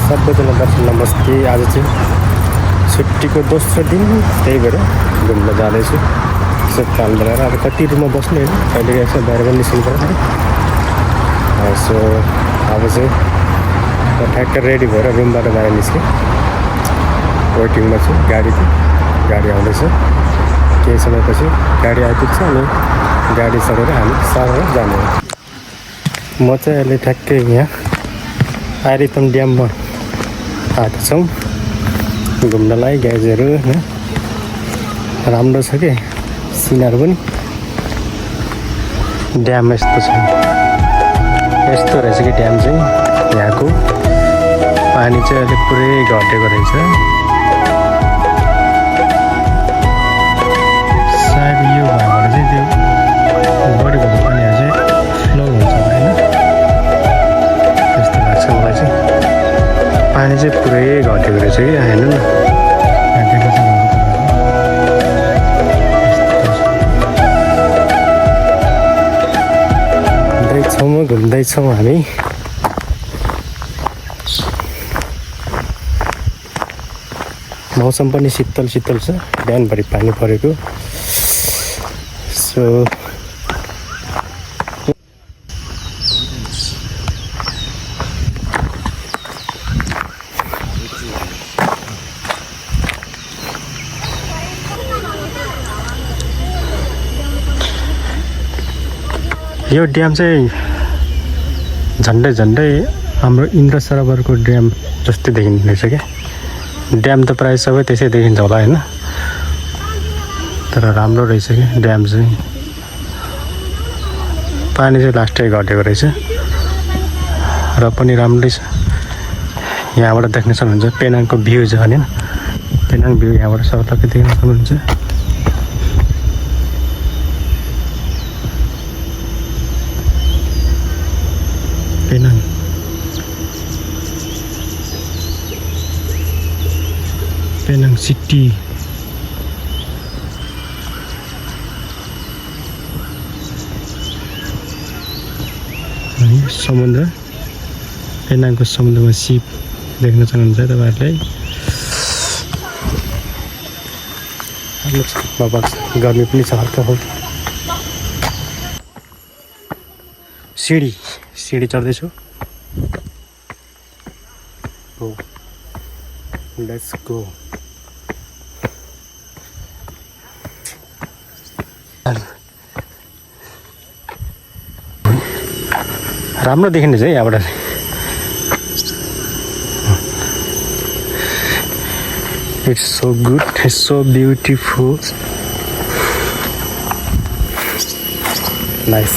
सबैजना दर्शन बस्थे। आज चाहिँ छुट्टीको दोस्रो दिन, त्यही भएर घुम्न जाँदैछु। यसो प्लान बनाएर अब कति रुममा बस्ने होइन, कहिले यसो बाहिर पनि निस्किनु पर्यो। सो अब चाहिँ ठ्याक्क रेडी भएर रुमबाट बाहिर निस्केँ। वेटिङमा छु, गाडी आउँदैछ। केही समयपछि गाडी आइपुग्छ अनि गाडी चढेर हामी सरर जाने हो। म चाहिँ अहिले ठ्याक्कै यहाँ आइरितम ड्याममा आएको छौँ घुम्नलाई। गाइजहरू होइन राम्रो छ कि सिनहरू पनि। ड्याम यस्तो छ, यस्तो रहेछ कि ड्याम चाहिँ। यहाँको पानी चाहिँ अहिले पुरै घटेको रहेछ। सायद यो भएर चाहिँ त्यो बढी भएको पानीहरू चाहिँ फ्लो हुन्छ होइन, त्यस्तो लाग्छ मलाई चाहिँ। पानी चाहिँ पुरै घटेको रहेछ कि हेर्नु न, घुम्दैछौँ हामी। मौसम पनि शीतल छ, बिहानभरि पानी परेको। सो यो ड्याम चाहिँ झन्डै हाम्रो इन्द्र सरोवरको ड्याम जस्तै देखिँदो रहेछ क्या। ड्याम त प्रायः सबै त्यसै देखिन्छ होला होइन, तर राम्रो रहेछ कि ड्याम चाहिँ। पानी चाहिँ लास्टै घटेको रहेछ र पनि राम्रै छ। यहाँबाट देख्न सक्नुहुन्छ पेनाङको भ्यू छ होइन, पेनाङ भ्यू यहाँबाट सबैलाई देख्न सक्नुहुन्छ। Penang city. समुद्र, पेनाङको समुद्रमा सिप देख्न सक्नुहुन्छ तपाईँहरूले। बाबा गर्मी पनि छ हल्का हल्का। सिडी चढ्दैछु। Let's go. राम्रो देखिन्छ है यहाँबाट। It's so good, it's so beautiful, nice.